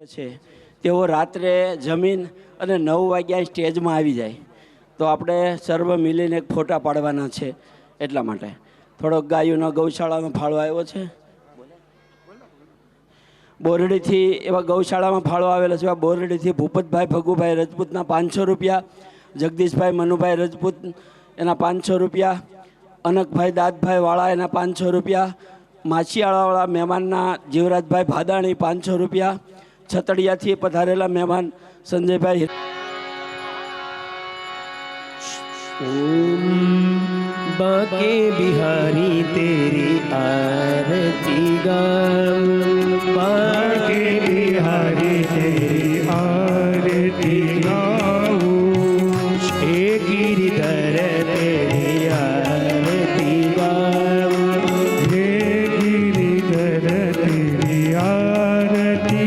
છે તેઓ રાત્રે જમીન અને 9 વાગ્યા સ્ટેજમાં આવી જાય તો આપણે સર્વ મિલીને એક ફોટા પાડવાના છે એટલા માટે થોડોક ગાયોના ગૌશાળામાં ફાળો આવ્યો છે બોરડીથી એવા ગૌશાળામાં ફાળો આવેલો છે બોરડીથી ભૂપતભાઈ ભગુભાઈ રજપૂતના 500 રૂપિયા જગદીશભાઈ મનુભાઈ રજપૂત એના 500 રૂપિયા અનકભાઈ દાદભાઈ વાળા એના 500 રૂપિયા માછીવાળાવાળા મહેમાનના જીવરાજભાઈ ભાદાણી 500 રૂપિયા छतड़िया पधारेला मेहमान संजय भाई ओम बाके बिहारी तेरी आरती गाऊं बाके बिहारी तेरी आरती गाऊं हे गिरिधर तेरी आरती गाऊं हे गिरिधर तेरी आरती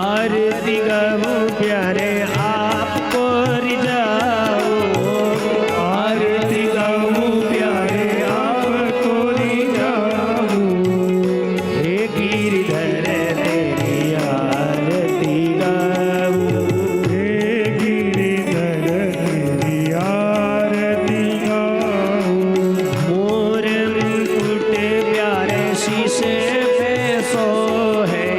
आरती गाऊं प्यारे आपको रिझाऊं आरती गाऊं प्यारे आपको रिझाऊं हे गिरिधर तेरी आरती गाऊं हे गिरिधर तेरी आरती गाऊं मोर मुकुट प्यारे शीशे पे सो है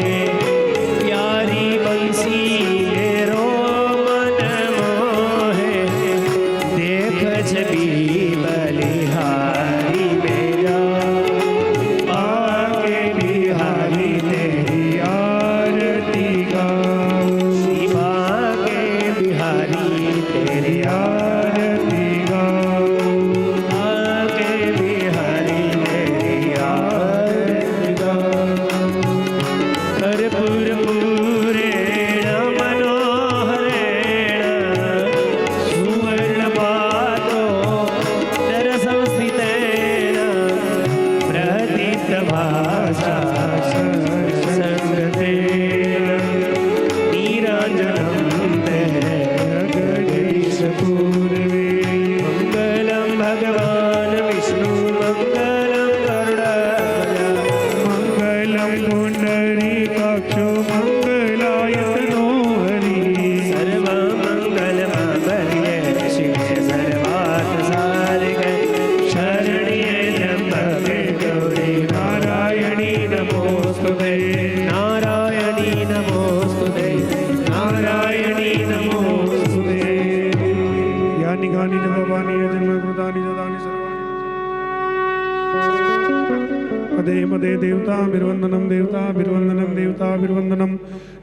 देवता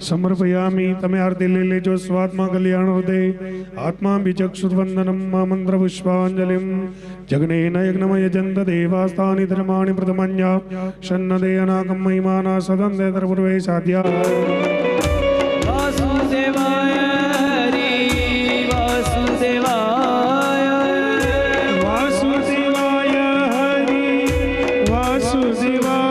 समर्पयामि तमे आरती ले लेजो स्वात्मा कल्याण हृदय आत्मा विचक्षुर्वंदनम मा मंत्र पुष्पांजलिम जगनेन यज्ञमय जंत देवास्तानि धर्माणि प्रथमन्या शन्नदे अनाकं महिमाना सदं देतर्पूर्वे साध्या वासुदेवाय हरि वासुदेवाय वासुदेवाय हरि वासुदेवाय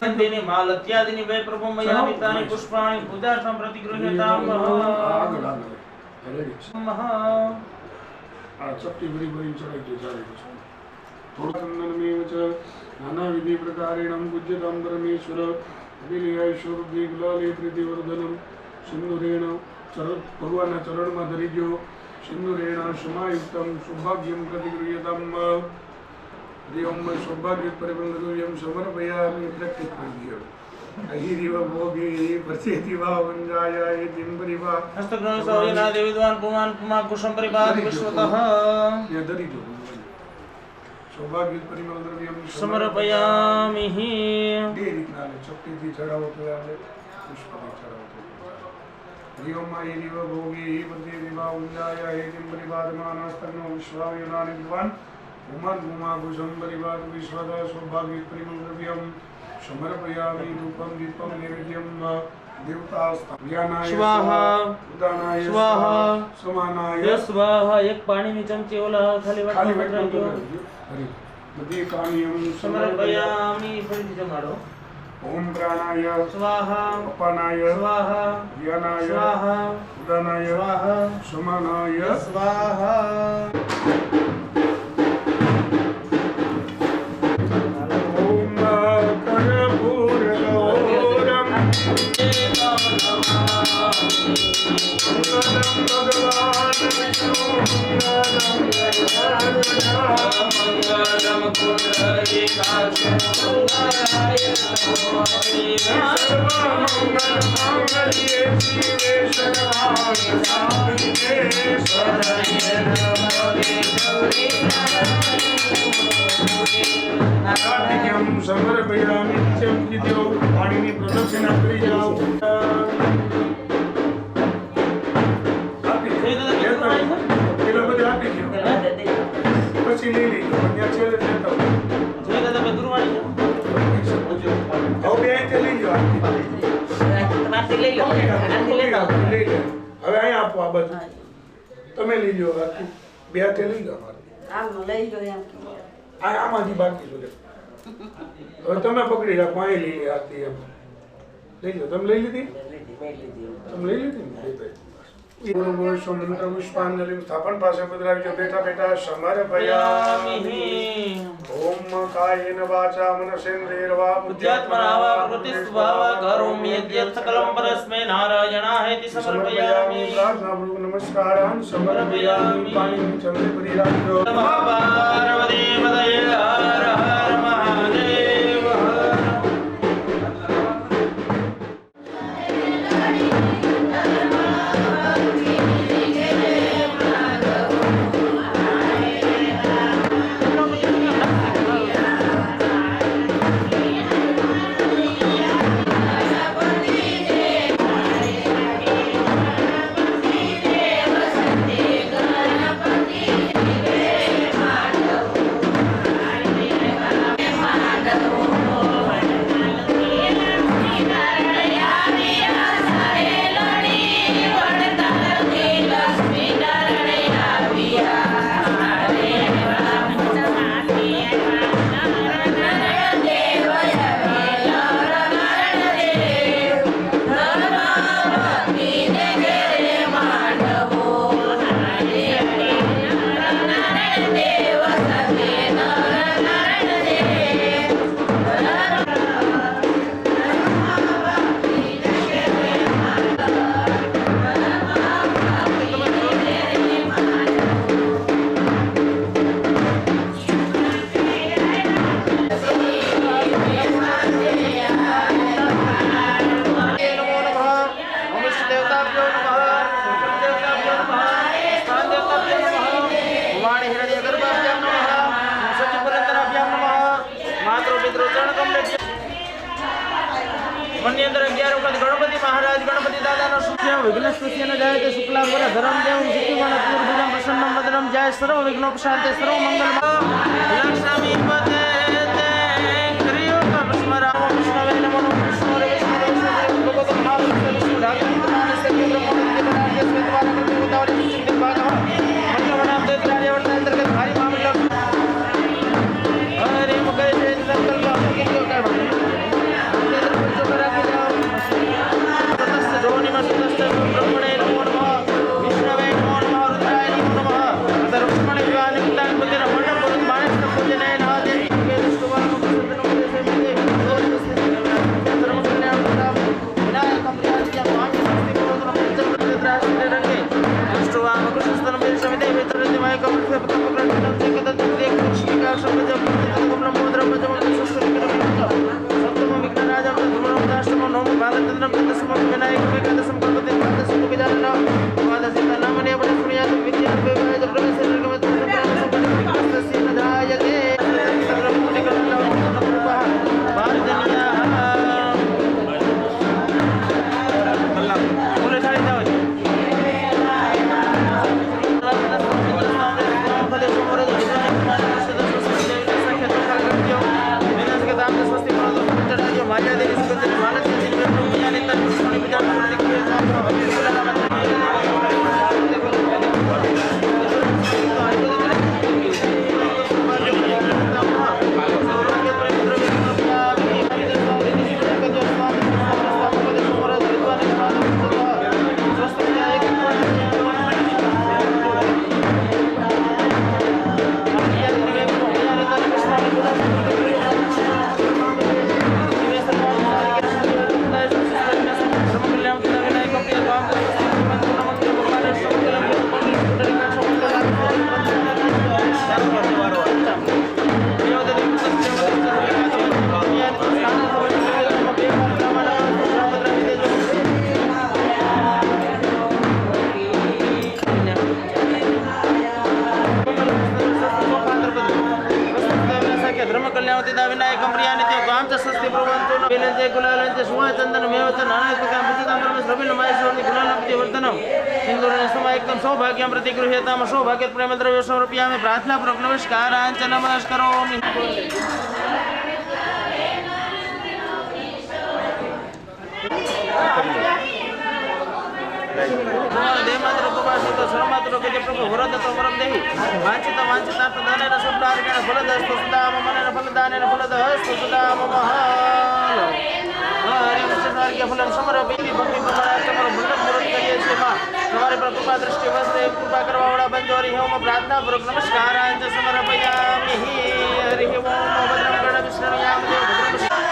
तेने मालत्यादिनि वै प्रभुमयामि तानि पुष्पाणि पूजार्थं प्रतिगृह्यताम् चपटी बड़ी बड़ी चढ़ाई दे जा रही है थोड़ा चंदनमेव च नानाविधि प्रकारेण पूज्यतां परमेश्वर अभिलयाश्वर दीगलाले प्रीतिवर्धनं सिंदूरेण भगवान चरणમાં ધરીજો સિંદૂરેણ સમાયુક્તં સૌભાગ્યं प्रतिगृह्यताम् हरिओम सौभाग्य परिबंधुर्यं समर्पयामि प्रत्यक्षं अहिरिव भोगे प्रचेति वा वंजाय एतिं परिवा हस्तग्रहण सौर्यना देविद्वान् पुमान् पुमा कुशं परिपाद विश्वतः यदरि जो सौभाग्य परिबंधुर्यं समर्पयामि देरिकना चक्तिथि चढ़ाओ तो आले पुष्पति चढ़ाओ तो हरिओम अहिरिव भोगे प्रचेति वा वंजाय एतिं परिवादमानस्तनो विश्वायुनानि विद्वान् उमन उमा कुशं परिवाद विश्वदा सौभाग्य परिमंद्रव्यम समर्पयामि धूपं दीपं नैवेद्यं देवतास्ताभ्यानाय स्वाहा उदानाय स्वाहा समानाय स्वाहा एक पाણીની ચમચી ઓલા ખાલી खाली વાટમાં वेट રાખજો हरि मध्य काम्यं સમર્પયામિ ફરીથી જમાડો ओम प्राणाय स्वाहा अपानाय स्वाहा ध्यानाय स्वाहा उदानाय स्वाहा समानाय स्वाहा ओम कर्पूरगौरं मंगलं भगवान् विष्णु मंगलम सर्वमंगलमांगल्ये शिवे सर्वार्थसाधिके कार्तिकेयं समर्पयामि नित्यं विद्यो पाणिनि प्रदक्षिणा કરી જાઓ પેલો બધું આપી દો પછી લઈ લેજો અહીંયા છેલ્લે જતા જોઈ દાદા બેદુરવાણી હવે બે તે લઈ લો તમારથી લઈ લો આથી લેતા આવો. લઈ લે હવે અહીંયા આપો આ બાજુ તમે લઈ લો બે હાથે લઈ લો આમ લઈ લો એમ આમાંથી બાકી છે હવે તમે પકડી રાખો અહીં લઈ લે હાથી એમ લઈ લો તમે લઈ લીધી તમે લઈ લીધી ને લઈ ભાઈ બરોબર મંત્ર પુષ્પાંજલિ સ્થાપન પાસે પધરાવજો બેઠા બેઠા સમર્પયામિ ઓમ કાયેન વાચા મનસેન્દ્રિયર્વા बुद्ध्यात्मना वा प्रकृतिस्वभावा करोमि यद्यत् सकलं परस्मै नारायणाहेति समर्पयामि प्रार्थना पूर्वक नमस्कारान् समर्पयामि पाणिनि चंद्रे परि રાખજો नमः पार्वती पतये हर हर महादेव મનની અંદર 11 વખત ગણપતિ મહારાજ ગણપતિ દાદાનો સુખ્ય વિઘ્નસ્તુષ્યને જાય તે શુક્લાંબર ધરમ દેવં શક્તિમાન પૂર્વજમ પ્રસન્નમ વદનમ જાય સર્વ વિઘ્નોપશાંતે સર્વ મંગલ લક્ષ્મી પતે તે ક્રિયો સ્મરામો વિષ્ણવે નમો વિષ્ણુરે વિષ્ણુ ભગવત મહાવિષ્ણુ વિષ્ણુ ધાતુમાન સત્ય બ્રહ્મ દેવરાજ્ય સ્વેતવાન કૃતિ ઉદાવરી સિદ્ધ ભાગઃ મંગલવનામ તે કાર્યવર્ત અંતર્ગત ભારી મામલો હરે મુખે જય સંકલ્પ समय कमल से पकड़ पकड़ के नमस्ते के तत्व देख कृष्ण का शब्द जब कमल मुद्रा पंचम संस्कृत के सप्तम विघ्न राजा धर्मम दाष्टम नवम बालचंद्रम दशम विनायक एकादशम गणपति द्वादशम गजानन द्वादश नामने बड़ सुनिया विद्या विवाह प्रवेश निर्गमन संप्रदाय न जायते सर्वम निकलना भारजनिया बोले छाड़ी जाओ धर्म कल्याणवती विनायक प्रियानित्य गामच स्वस्ति प्रवंतो बेलंजे गुलालंजे सुवा चंदन मेवच नानायक का मुचितां परमेश रविल महेश्वरनि गुलालंपति वर्तनम सिंदूरेण समायुक्तं सौभाग्यं प्रतिगृह्यताम सौभाग्य प्रेम द्रव्य समर्पयामि प्रार्थना पूर्वक नमस्कारांच नमस्करोमि देवमात्र उपवासित सर्वमात्र गज प्रभु वरद तोमरम देहि वांछित वांछितार्थ दानेन शब्दार्गेण फलदस्तु सुदाम मनेन फलदानेन फलदस्तु सुदाम महाल हरि वचनार्घ्य फलं समर्पयामि भक्ति प्रमाणार्थमर मंडप मुरत करिए छे मां તમારી પર કૃપા દૃષ્ટિ વસ્તે કૃપા કરવાવાળા બંજોરી હે હું પ્રાર્થના પૂર્વક નમસ્કારાંચ સમર્પયામિ હરિ ઓમ ભદ્રં ગણ વિષ્ણુયામ દેવ ભદ્રં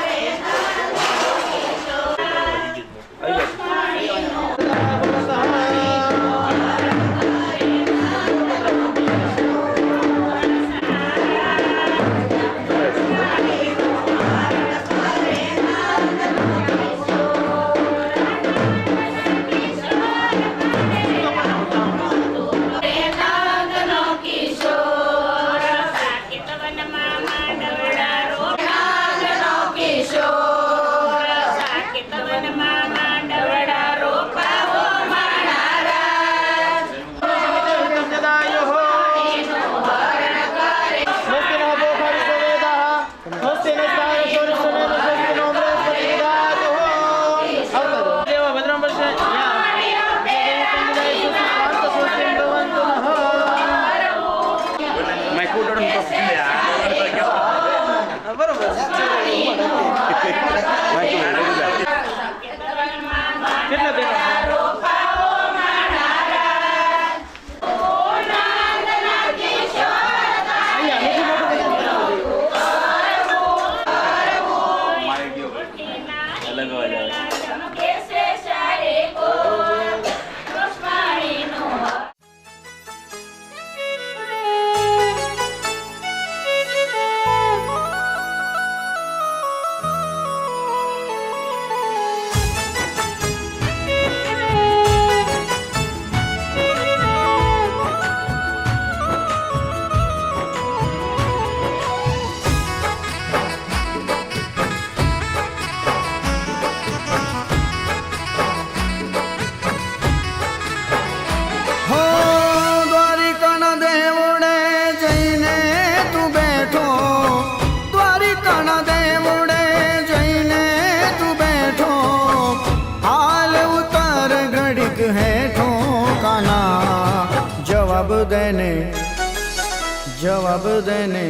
जवाब देने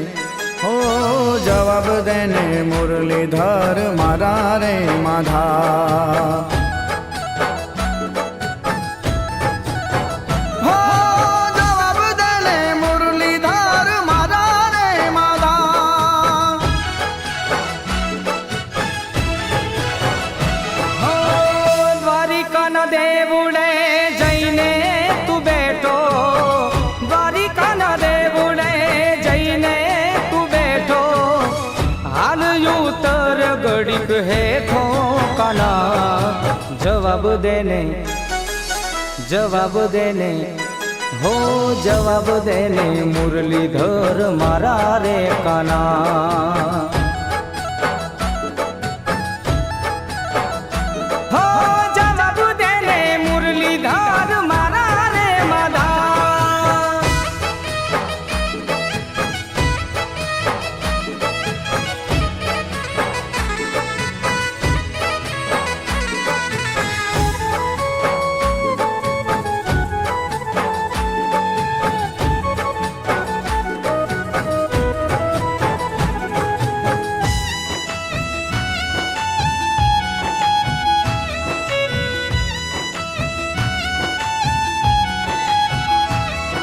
हो जवाब देने मुरलीधर मारा रे माधा हो जवाब देने मुरलीधर मारा रे माधा हो द्वारिका न देवुड़े जैने तू बेटो द्वारिका જવાબ દેને જવાબ દેને હો જવાબ દેને મુરલીધર મારા રે કાના હો જવાબ દેને મુરલીધર મારા રે માધા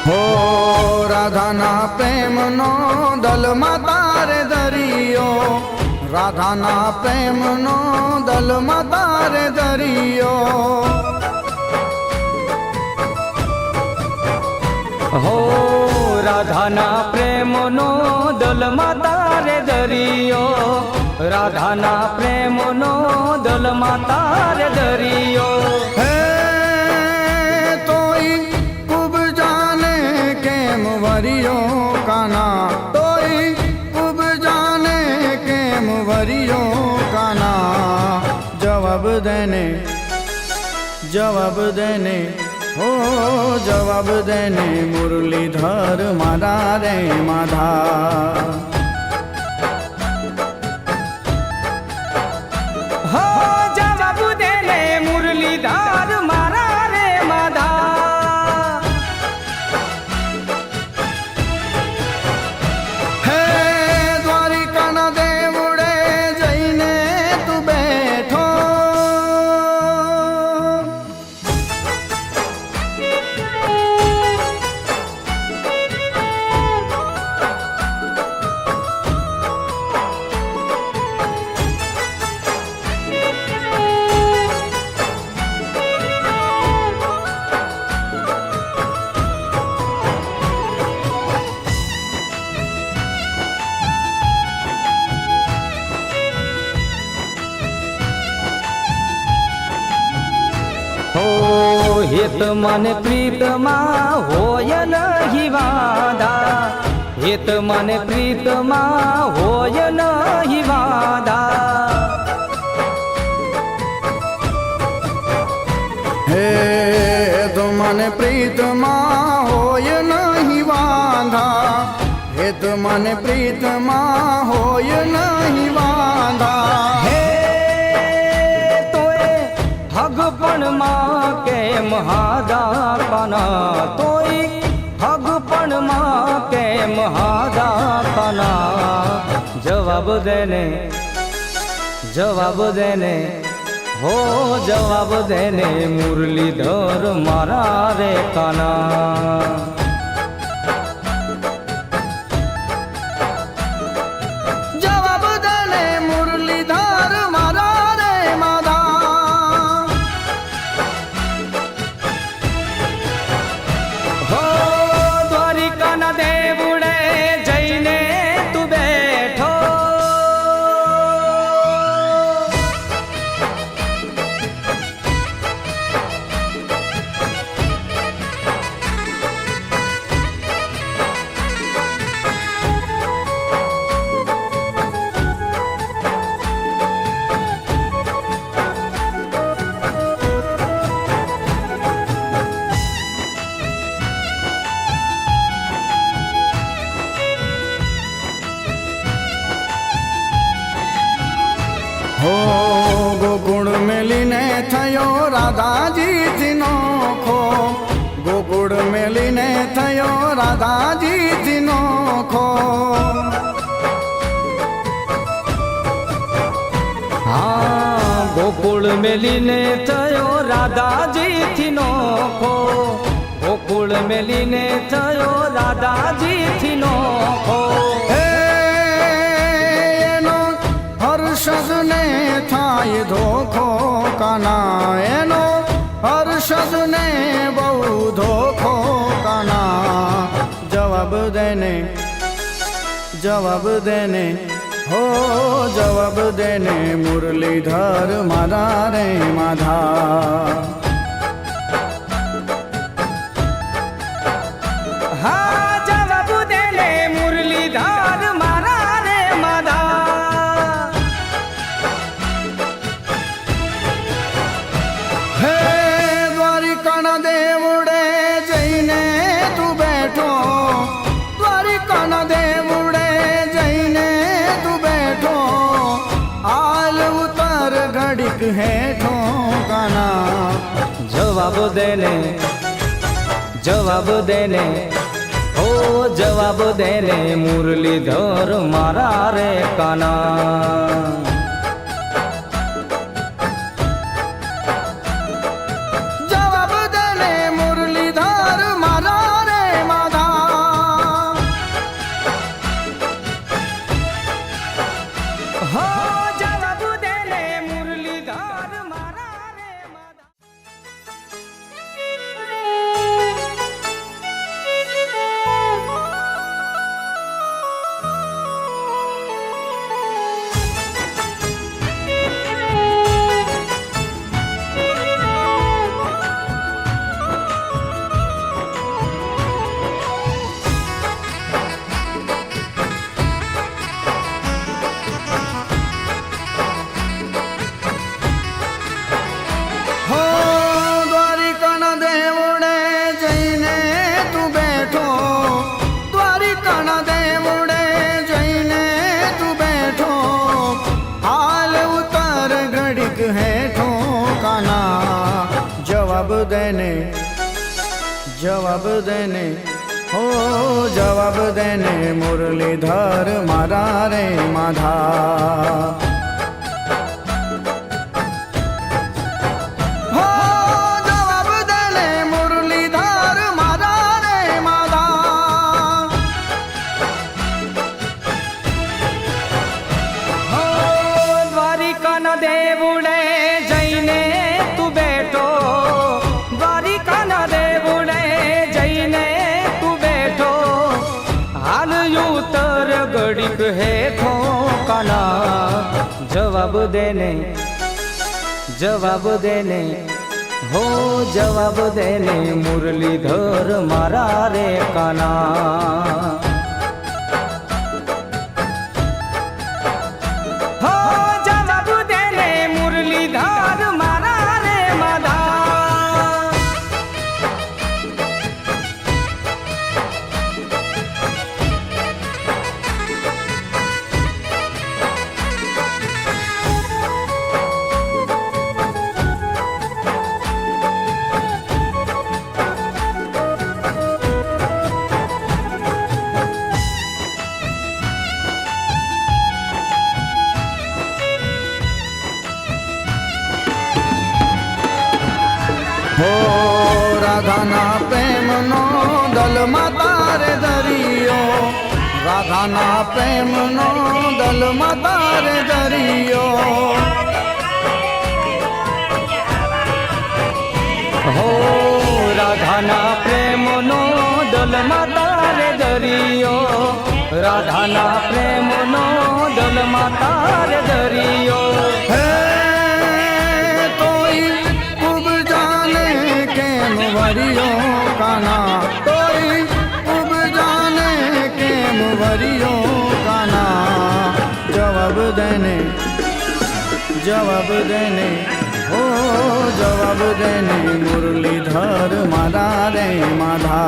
હો રાધાના પ્રેમનો દલમાં તારે દરિયો રાધાના પ્રેમનો દલમાં તારે દરિયો હો રાધાના પ્રેમનો દલમાં તારે દરિયો રાધાના પ્રેમનો દલમાં તારે દરિયો હે તોય ખૂબ જાને કેમ વરિયો કાના તોય ખૂબ જાને કેમ વરિયો કાના જવાબ દેને હો જવાબ દેને મુરલીધર મારા રે માધા હો જવાબ દેને મુરલીધર મારા રે માધા હે દ્વારિકાના દેવડે જઈને તું બેઠો હેત મને પ્રીતમાં હોય નહીં વાદા હેત મને પ્રીતમાં હોય નહીં વાદા હે તો મને પ્રીતમાં હોય નહીં વાંધા હે તો મને પ્રીતમાં હોય નહીં વાંધા હે તોય હગપણમાં કેમ હાદા કાના તોય હગપણમાં કેમ હાદા કાના જવાબ દેને હો જવાબ દેને મુરલીધર મારા રે કાના જવાબ દેને મુરલીધર મારા રે માધા હો દ્વારિકાના દેવડે જઈને તું બેઠો હો ગોકુળ મેલીને થયો રાધાજીથી નોખો ગોકુળ મેલીને થયો રાધાજીથી નોખો હા ગોકુળ મેલીને થયો રાધાજીથી નોખો ગોકુળ મેલીને થયો રાધાજીથી નોખો હર્ષદને થાય ધોખો કાના એનો હર્ષદને બહુ ધોખો કાના જવાબ દેને हो जवाब देने मुरलीधर मारा रे माधा हाँ जवाब देने मुरलीधर मारा रे माधा हे द्वारिकाना देवड़े जईने तू बैठो द्वारिकाना देवड़े जईने तू बैठो आल उतर घड़िक हेठो काना जवाब देने ओ जवाब देने मुरलीधर मारा रे काना जवाब देने मुरलीधर मारा रे माधा हो जवाब देने मुरलीधर मारा रे माधा हो द्वारिकाना देवड़े जईने तू बैठो द्वारिकाना देवड़े जईने तू बैठो हाल उतर घड़िक हेठो काना जवाब देने हो जवाब देने मुरलीधर मारा रे माधा हो जवाब देने मुरलीधर मारा रे माधा हो द्वारिका न देवुड़े जईने तू बैठो द्वारिका न देवुड़े जईने तू बैठो हाल यूतर गड़िक हेठो काना जवाब देने हो जवाब देने मुरलीधर मारा रे काना हो जवाब देने मुरलीधर मारा रे माधा हो राधाना प्रेमनो दल मातारे दरियो राधाना प्रेमनो दल मातारे दरियो हो राधाना प्रेमनो दल मातारे दरियो राधाना प्रेमनो दल मातारे दरियो हे तोई खूब जाने केम वरियो काना तोई खूब जाने केम वरियो काना जवाब देने हो जवाब देने मुरलीधर मारा रे माधा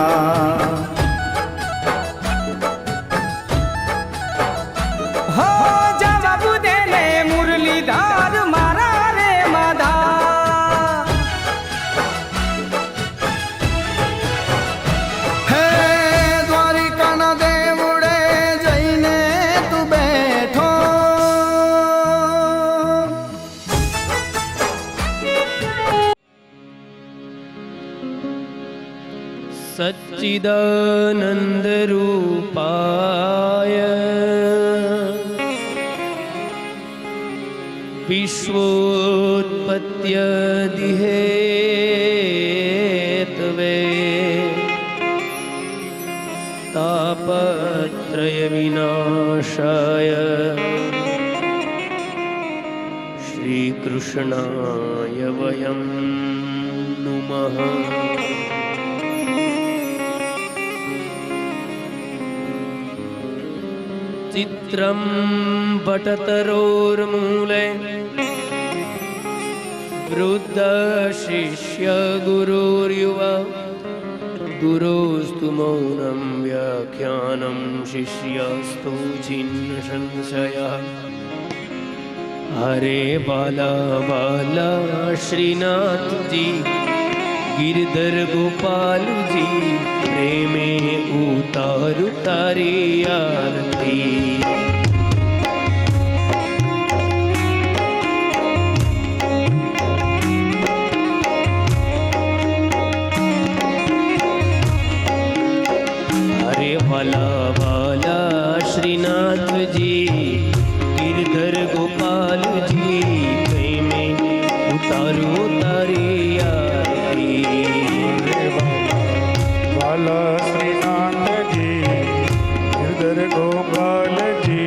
हो जवाब देने मुरलीधर मारा रे माधा हे द्वारिकाना देवड़े जईने तू बैठो सच्चिदानंद रूपाय विश्वोत्पत्त्यदिहेतवे तापत्र विनाशाय श्रीकृष्णाय वयं नुमः। चित्रं पटतरोर्मूले वृद्धशिष्य गुरुर्युवा गुरोस्तु मौनं व्याख्यानं शिष्यस्तु छिन्न संशयः। हरे बाला बाला श्रीनाथ जी गिरधर गोपाल जी प्रेमे उतारु तारी आरती। हरे बाला बाला श्रीनाथ जी गिरधर गोपाल जी प्रेमे उतारू तारी आरती। बाला श्रीनाथ जी गिरधर गोपाल जी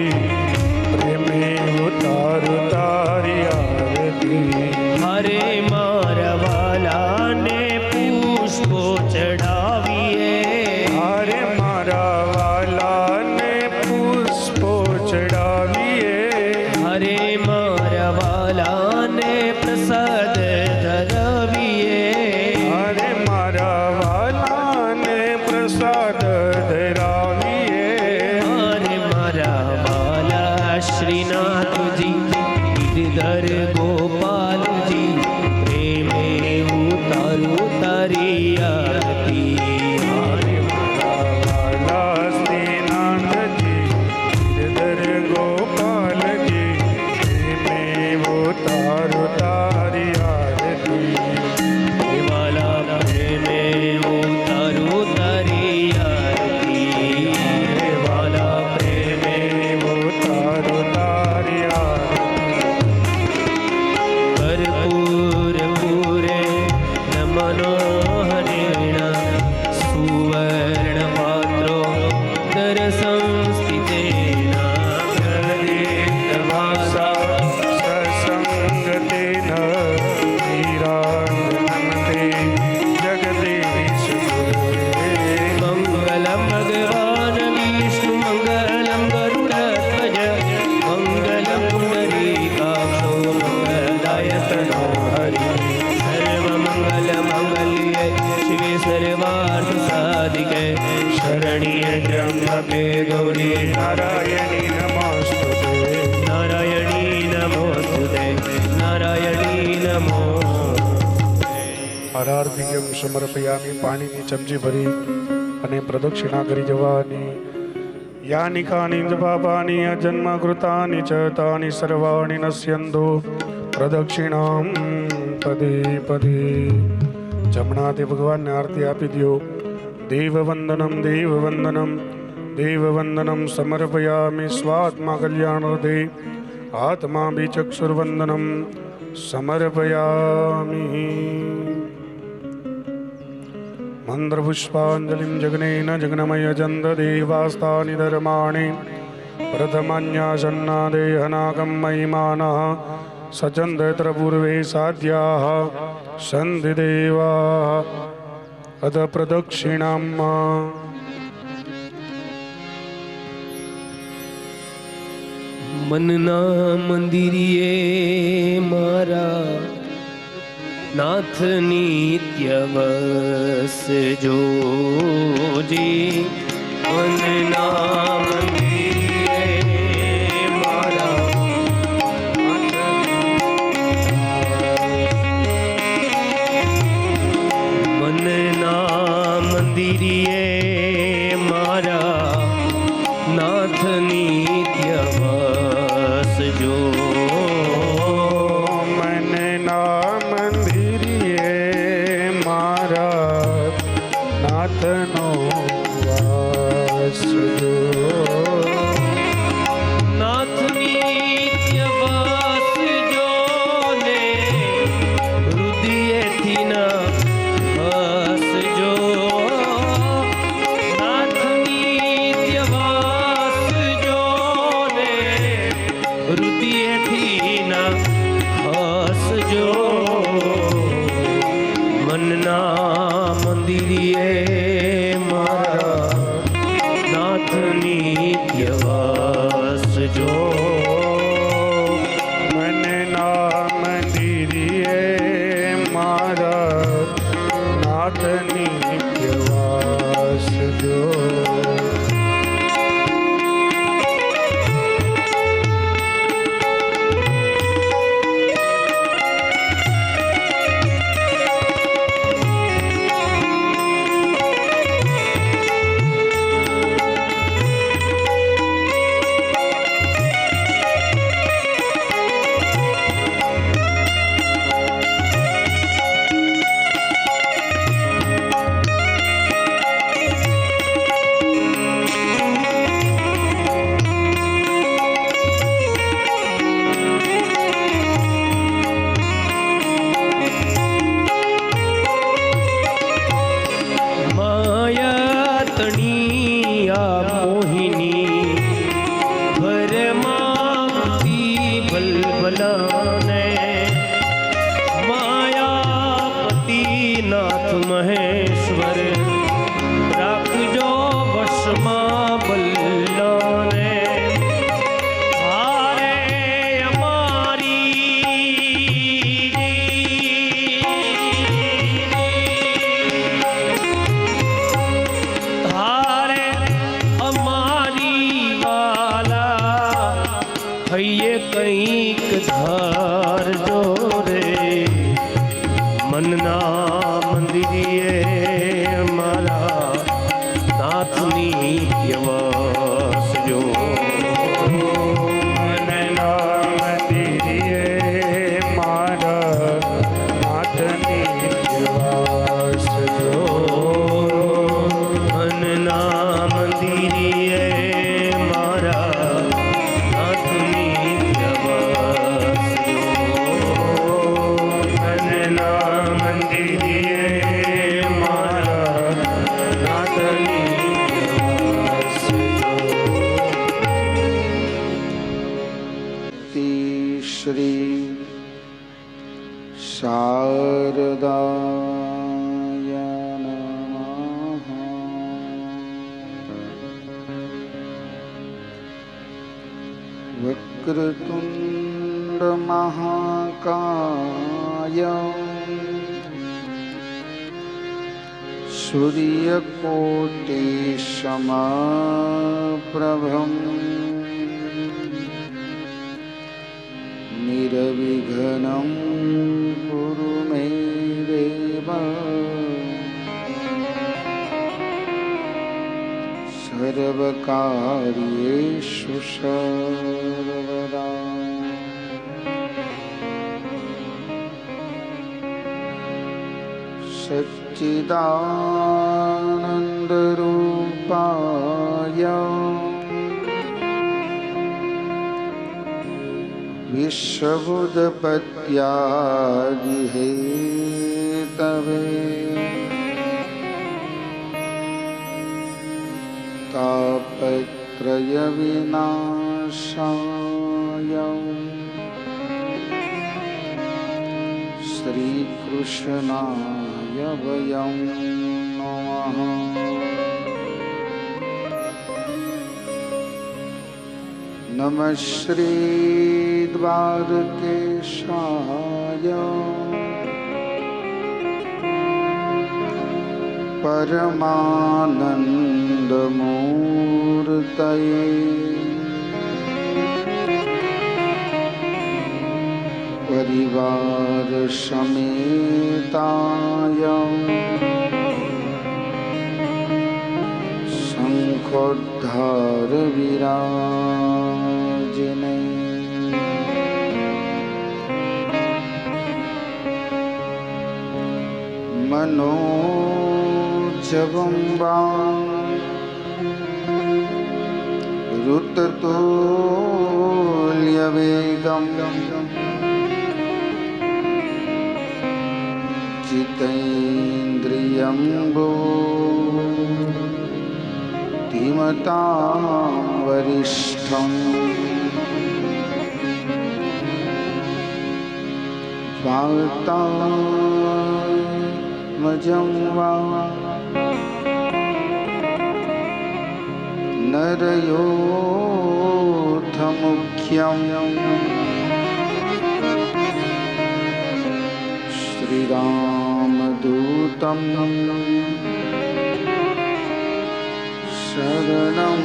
प्रेमे उतारू तारी आरती। हरे मारा वाला ने पुष्पो चढ़ाविए। हरे मारा वाला ने पुष्पो चढ़ाविए। हरे मारा वाला ने प्रसाद धराविए। हरे मारा वाला ने प्रसाद धराविए। हरे मारा वाला श्रीनाथ जी गिरधर गोपाल जी प्रेमे उतारू तारी आरती। हरे मारा वाला श्रीनाथ जी गिरधर गोपाल जी प्रेमे उतारू तारी आरती। वाला प्रेमे उतारू तारी आरती। वाला प्रेमे उतारू तारी आरती। कर्पूर पूरे मनोहरेण सुवर्ण पात्रो दर्शंस्थितेन वासा ससंगतेन वीरानन्ते जगदीश गुरुवे। मङ्गलं भगवान् विष्णु मङ्गलं गरुडध्वज मङ्गलं पुण्डरीकाक्षो मङ्गलाय तनो हरि। सर्वमङ्गलमाङ्गल्ये शिवे सर्वार्थसाधिके शरण्ये त्र्यम्बके गौरी नारायणी नमोस्तुते। नारायणी नमोस्तुते नारायणी नमो। આરાર્ધિકમ સમર્પયામિ પાણીની ચમચી ભરી અને પ્રદક્ષિણા કરી જવાની. યાની કાની જ પાપાની અજન્મ કૃતાની ચ તાની સર્વાણી નશ્યંતો પ્રદક્ષિણામ પદે પદે. જમણાથી ભગવાનને આરતી આપી દો. દેવવંદનમ દેવવંદનમ દેવવંદનમ સમર્પયામિ સ્વાત્મા કલ્યાણ હૃદય આત્મા બી ચક્ષુર્વંદનમ સમર્પયામિ. મંદ્રપુષ્પાંજલિ જગ્નેન જગ્નમય જંદ દેવાસ્તાની ધર્માણિ પ્રથમન્યાસન્ના દેહનાગમ મહિમાનઃ સચંદ્ર પૂર્વે સાધ્યાઃ સંધિ દેવા અધ પ્રદક્ષિણામ. મનના મંદિરે મારા નાથ નિત્ય વસજો જી. મનના મંદિરે મારા મનના મંદિરે મારા નાથ નિત્ય વસજો. મનના મંદિરે મારા નાથનો વાસ જો. નાથ નિત્ય વસજો ને હૃદયથી ના વસજો. નાથ નિત્ય વસજો મંદિરે મારા નાથની નિત્યવાસ જો મને નામ દીરીએ મારા નાથની નિત્યવાસ જો. મહેશ્વર રાખજો વશમાં બલ્લાને હારે અમારી વાલા હૈયે કંઈક ધારજો રે મનના મંદિરે મારા નાથની નિત્યવાસ જો. મનના મંદિરે મારા નાથની નિત્યવાસ જો. મનના મંદિરે મારા નાથની નિત્યવાસ જો. મનના મંદિરે મારા નાથની નિત્યવાસ જો. શ્રી શારદાય નમઃ. વક્રતુંડ મહાકાય સૂર્યકોટિ સમપ્રભં નિર્વિઘ્नं કુરુ મે દેવ સર્વકાર્યેષુ સર્વદા. સચ્ચિદાનંદરૂપાય વિશ્વબુદ્ધપત્યાદિહેતવે તાપત્રય વિનાશાય શ્રીકૃષ્ણાય વયં નમઃ. નમઃ શ્રી દ્વારકેશાય પરમાનંદમૂર્તયે પરિવાર સમેતાય શંખોદ્ધાર વિરાજિને મનોજવં વાં ऋततुल्यवेगं जितेन्द्रियं बुद्धिमतां वरिष्ठं वातात्मजं मजं वा नरयोथमुख्यं श्रीरामदूतं शरणं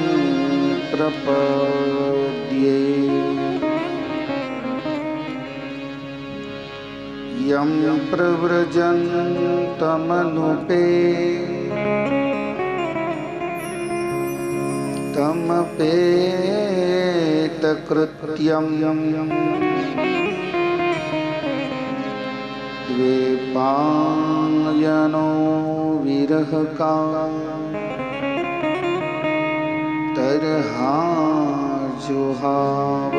प्रपद्ये यं प्रव्रजन्तमनुपे तमपेतकृत्यं द्वेपायनो विरहका तरहा जुहाव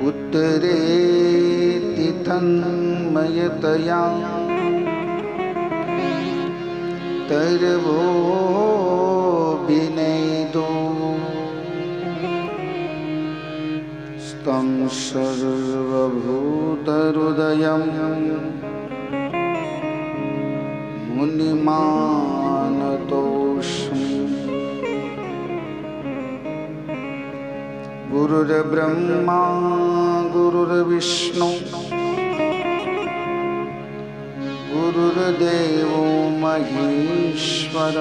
उत्तरेति तन्मयतया तरवो विनेदो स्तं सर्वभूतहृदयं मुनिमानतोऽस्मि गुरुर्ब्रह्मा गुरुर्विष्णु गुरुर्देवो महेश्वर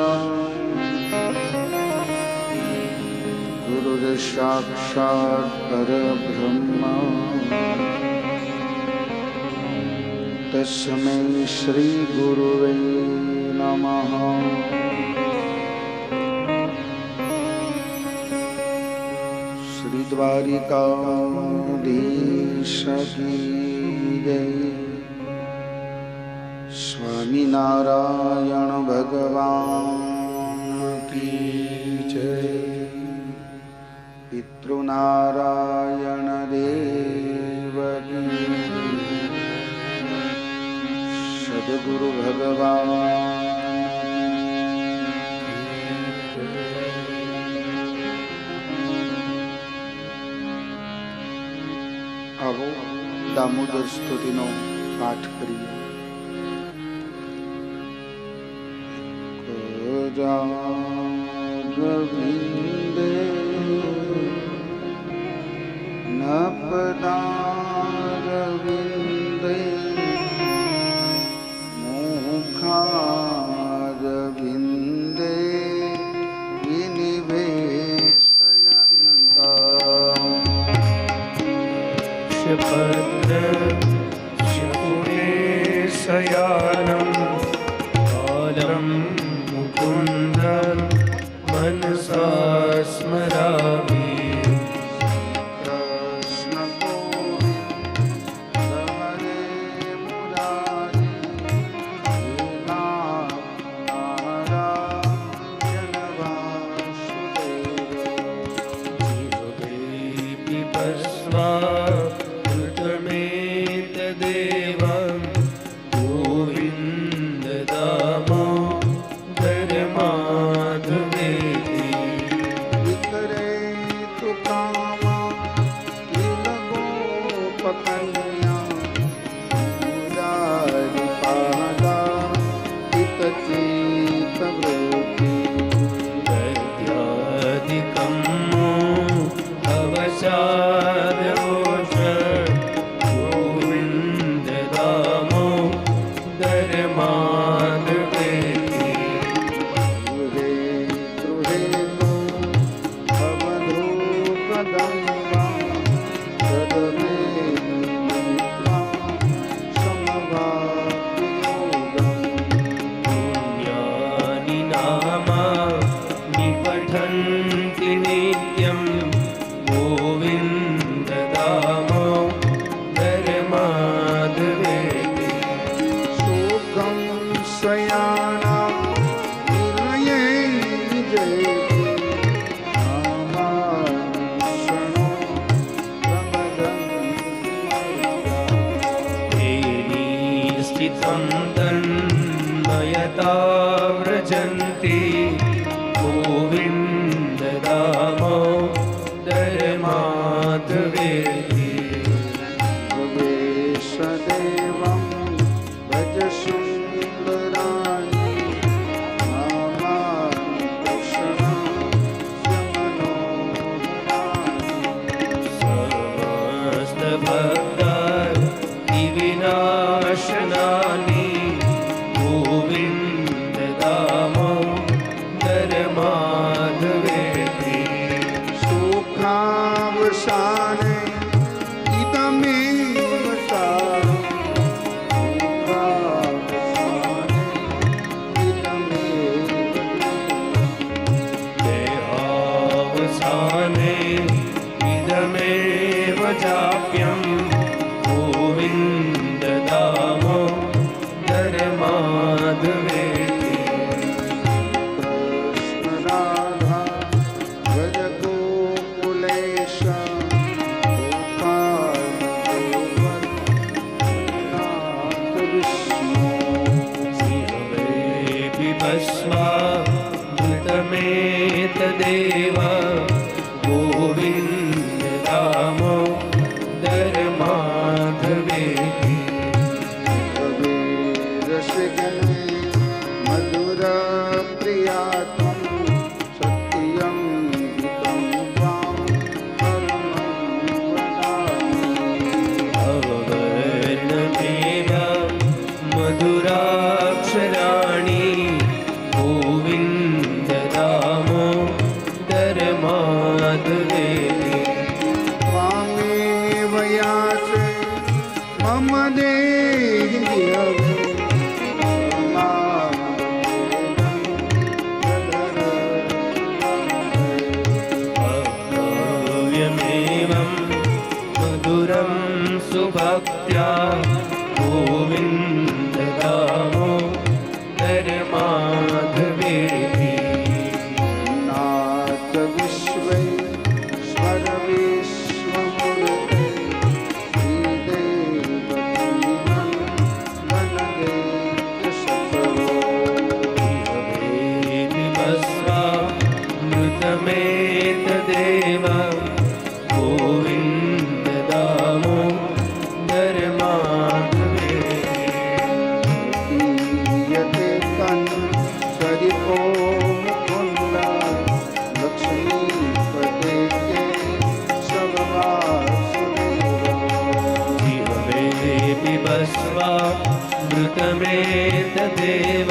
गुरुर्साक्षात् परब्रह्म तस्मै श्री गुरुवे नमः। श्री द्वारिकाधीश की जय। स्वामीनारायण भगवान की जय। पितृनारायण देव की सद्गुरु भगवान की जय। आवो दामोदर स्तुतिनो पाठ करिए। गोविंदे नपदारविंदे मुखारविंदे विनिवेशयन्ता शपथ शयानं कालं मुकुन्दं मनसा स्मरामि। व्रजन्ति गोविन्द दामोदर माधवेति। सदे શાસનાની ગોવિંદ દામોદર માધવેતી સુખાવસાને ઇદમેવ સારં સુખાવસાને ઇદમેવ દેહાવસાને ઇદમેવ ચાપ્યં ગોવિંદ દામોદર માધવેતી કૃષ્ણ રાધા વ્રજ ગોકુલેશ ગોપાલ નાથ વિષ્ણુ મૃતમેતદેવ ગોવિંદ દામોદર માધવેતી રસગને મધુર પ્રિયાત્મ સત્યમ ગીતમ ત્વામ પરમં વદામિ. અવર્ણમેવ મધુરાક્ષરાણી ગોવિંદ દામોદર માધવેતી ત્વામેવ યાચે મમ દેહી ભવ્યમેવં મધુરં સુભક્ત્યા ગોવિંદ દામોદર માધવેતી નાથ વિશ્વે સ્વર વિશ્વમૂર્તે શ્રીદેવતી નંદનદેવ સકરો મૃતમેતદેવ ગોવિંદ દામોદર માધવેતી યતે કન સરિપો મુકુંદા લક્ષ્મીપતે કે બિભસ્વા મૃતમેતદેવ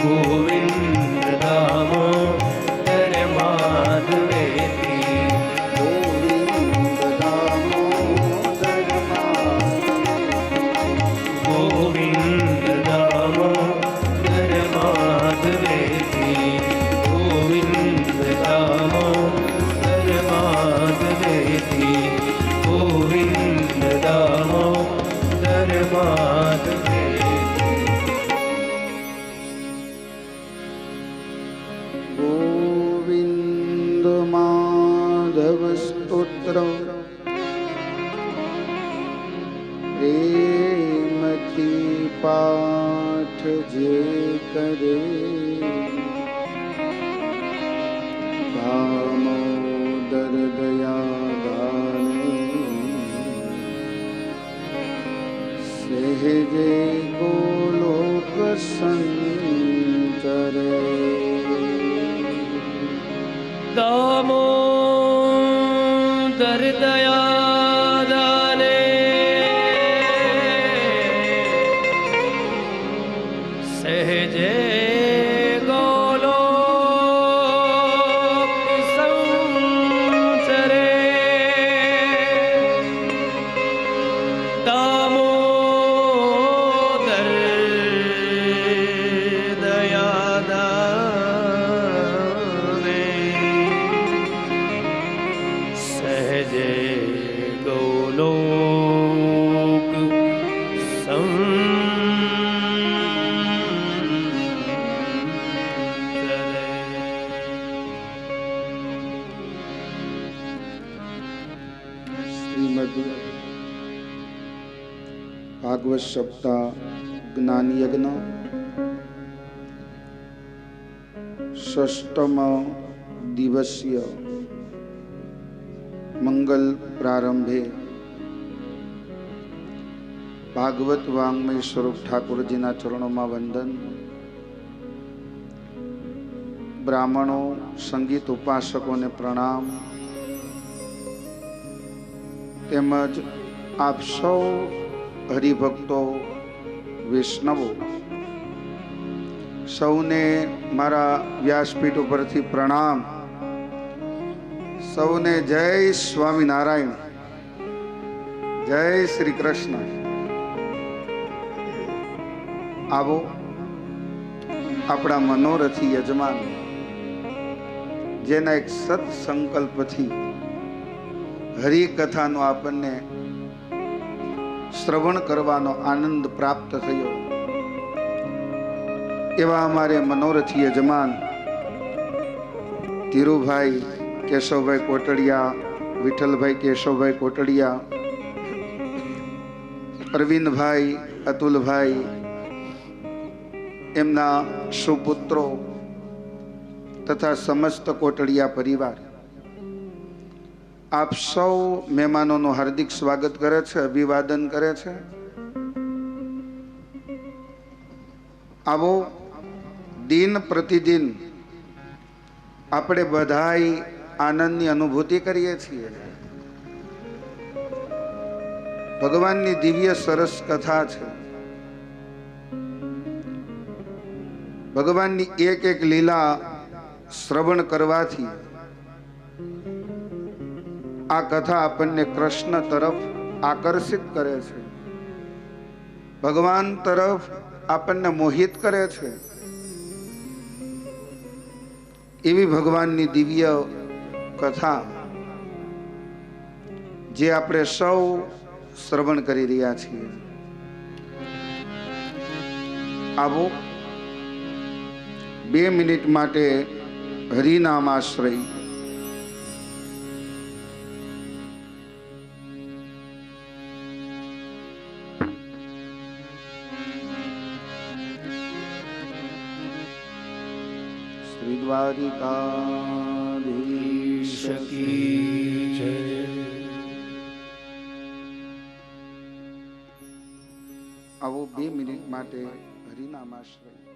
ગોવિંદ દામોદર માધવેતી ગોવિંદ દામોદર ગોવિંદ દામોદર માધવેતી ગોવિંદ દામોદર માધવેતી ગોવિંદ દામોદર માધવેતી ગોવિંદ માધવ સ્તોત્ર પ્રેમથી પાઠ જે કરે દામોદર દયાદાને સહેજે ગોલોક સંચરે દામોદર દયાદાને સહેજે ગોલોક સંચરે દામોદર દયાદાને સહેજે ગોલોક શ્રીમદ ભાગવત સપ્તાહ જ્ઞાન યજ્ઞ ષષ્ઠમ દિવસીય મંગલ પ્રારંભે ભાગવત વાંગ્મય સ્વરૂપ ઠાકોરજીના ચરણોમાં વંદન. બ્રાહ્મણો, સંગીત ઉપાસકોને પ્રણામ. તેમજ આપ સૌ હરિભક્તો વૈષ્ણવો, સૌને મારા વ્યાસપીઠ ઉપરથી પ્રણામ. સૌને જય સ્વામિનારાયણ, જય શ્રી કૃષ્ણ. આવો આપણા મનોરથી યજમાન, જેના એક સત્સંકલ્પથી હરિકથાનો આપણને શ્રવણ કરવાનો આનંદ પ્રાપ્ત થયો, એવા અમારે મનોરથી યજમાન ધીરુભાઈ કેશવભાઈ કોટડિયા, વિઠ્ઠલભાઈ કેશવભાઈ કોટડિયા, અરવિંદભાઈ, અતુલભાઈ, એમના સુપુત્રો તથા સમસ્ત કોટડિયા પરિવાર, આપ સૌ મહેમાનોનું હાર્દિક સ્વાગત કરે છે, અભિવાદન કરે છે. આવો દિન પ્રતિદિન આપણે બધાય આનંદની અનુભૂતિ કરીએ છીએ. ભગવાનની દિવ્ય સરસ કથા છે. ભગવાનની એક એક લીલા શ્રવણ કરવાથી આ કથા આપણને કૃષ્ણ તરફ આકર્ષિત કરે છે, ભગવાન તરફ આપણને મોહિત કરે છે. એવી ભગવાનની દિવ્ય કથા જે આપણે સૌ શ્રવણ કરી રહ્યા છીએ. આવો 2 મિનિટ માટે હરિનામ આશ્રય. શ્રી દ્વારિકાધીશ કી જય. આવો 2 મિનિટ માટે હરિનામ આશ્રય.